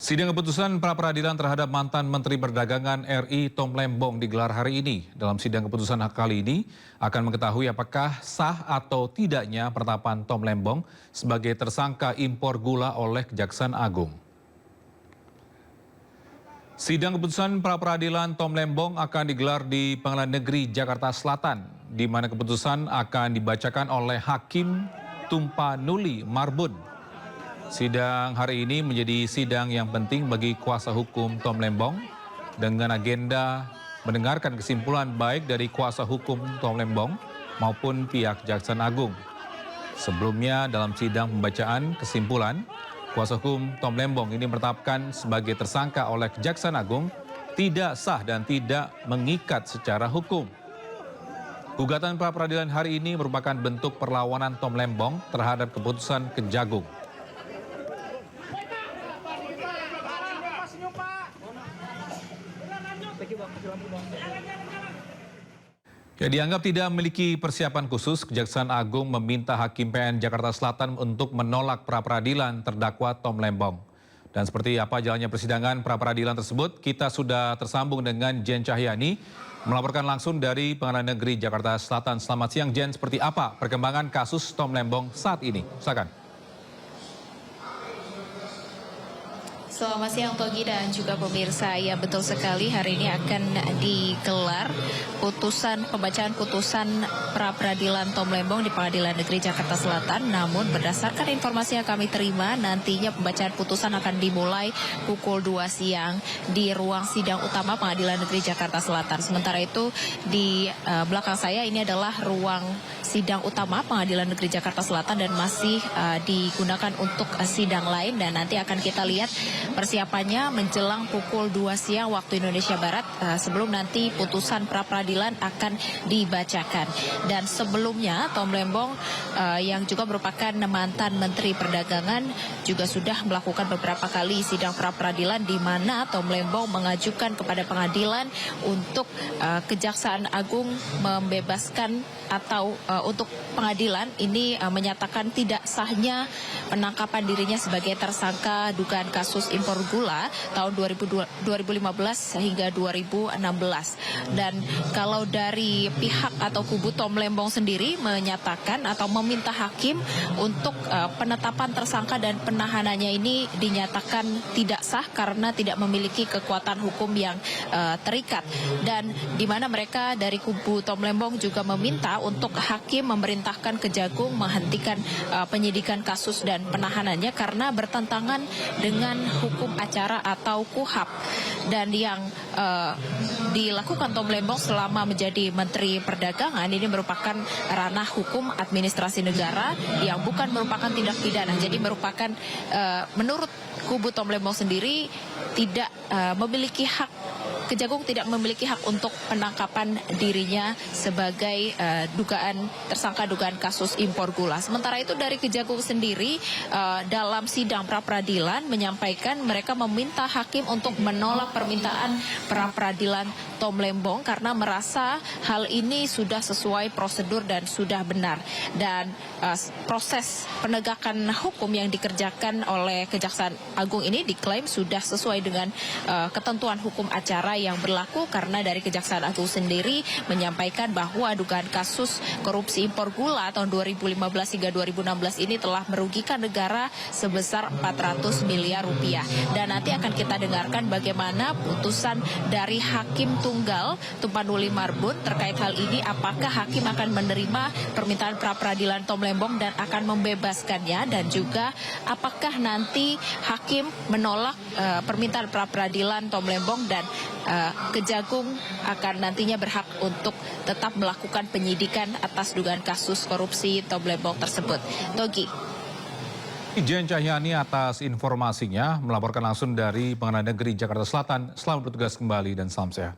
Sidang keputusan pra-peradilan terhadap mantan Menteri Perdagangan RI Tom Lembong digelar hari ini. Dalam sidang keputusan kali ini akan mengetahui apakah sah atau tidaknya penetapan Tom Lembong sebagai tersangka impor gula oleh Kejaksaan Agung. Sidang keputusan pra-peradilan Tom Lembong akan digelar di Pengadilan Negeri Jakarta Selatan, di mana keputusan akan dibacakan oleh Hakim Tumpanuli Marbun. Sidang hari ini menjadi sidang yang penting bagi kuasa hukum Tom Lembong dengan agenda mendengarkan kesimpulan baik dari kuasa hukum Tom Lembong maupun pihak Kejaksaan Agung. Sebelumnya dalam sidang pembacaan kesimpulan, kuasa hukum Tom Lembong ini menetapkan sebagai tersangka oleh Kejaksaan Agung tidak sah dan tidak mengikat secara hukum. Gugatan pra-peradilan hari ini merupakan bentuk perlawanan Tom Lembong terhadap keputusan Kejagung. Dianggap tidak memiliki persiapan khusus, Kejaksaan Agung meminta Hakim PN Jakarta Selatan untuk menolak pra-peradilan terdakwa Tom Lembong. Dan seperti apa jalannya persidangan pra-peradilan tersebut, kita sudah tersambung dengan Jen Cahyani, melaporkan langsung dari Pengadilan Negeri Jakarta Selatan. Selamat siang Jen, seperti apa perkembangan kasus Tom Lembong saat ini? Silakan. Selamat siang Togi dan juga pemirsa. Ya betul sekali, hari ini akan digelar pembacaan putusan pra-peradilan Tom Lembong di Pengadilan Negeri Jakarta Selatan. Namun berdasarkan informasi yang kami terima, nantinya pembacaan putusan akan dimulai pukul 2 siang di ruang sidang utama Pengadilan Negeri Jakarta Selatan. Sementara itu di belakang saya ini adalah ruang sidang utama Pengadilan Negeri Jakarta Selatan dan masih digunakan untuk sidang lain, dan nanti akan kita lihat persiapannya menjelang pukul 2 siang waktu Indonesia Barat sebelum nanti putusan pra-peradilan akan dibacakan. Dan sebelumnya Tom Lembong yang juga merupakan mantan Menteri Perdagangan juga sudah melakukan beberapa kali sidang pra-peradilan di mana Tom Lembong mengajukan kepada pengadilan untuk Kejaksaan Agung membebaskan atau untuk pengadilan ini menyatakan tidak sahnya penangkapan dirinya sebagai tersangka dugaan kasus impor gula tahun 2015 hingga 2016. Dan kalau dari pihak atau kubu Tom Lembong sendiri menyatakan atau meminta hakim untuk penetapan tersangka dan penahanannya ini dinyatakan tidak sah karena tidak memiliki kekuatan hukum yang terikat. Dan di mana mereka dari kubu Tom Lembong juga meminta untuk hakim memerintahkan Kejagung menghentikan penyidikan kasus dan penahanannya karena bertentangan dengan hukum acara atau KUHAP. Dan yang dilakukan Tom Lembong selama menjadi Menteri Perdagangan ini merupakan ranah hukum administrasi negara yang bukan merupakan tindak pidana. Jadi merupakan menurut kubu Tom Lembong sendiri tidak memiliki hak, Kejagung tidak memiliki hak untuk penangkapan dirinya sebagai tersangka dugaan kasus impor gula. Sementara itu dari Kejagung sendiri dalam sidang pra-peradilan menyampaikan mereka meminta hakim untuk menolak permintaan pra-peradilan Tom Lembong karena merasa hal ini sudah sesuai prosedur dan sudah benar. Dan proses penegakan hukum yang dikerjakan oleh Kejaksaan Agung ini diklaim sudah sesuai dengan ketentuan hukum acara yang berlaku karena dari Kejaksaan Agung sendiri menyampaikan bahwa dugaan kasus korupsi impor gula tahun 2015 hingga 2016 ini telah merugikan negara sebesar 400 miliar rupiah. Dan nanti akan kita dengarkan bagaimana putusan dari Hakim Tunggal Tumpanuli Marbun terkait hal ini, apakah hakim akan menerima permintaan pra-peradilan Tom Lembong dan akan membebaskannya, dan juga apakah nanti hakim menolak permintaan pra-peradilan Tom Lembong dan Kejagung akan nantinya berhak untuk tetap melakukan penyidikan atas dugaan kasus korupsi Tom Lembong tersebut. Togi. Jen Cahyani atas informasinya, melaporkan langsung dari Pengadilan Negeri Jakarta Selatan. Selamat bertugas kembali dan salam sehat.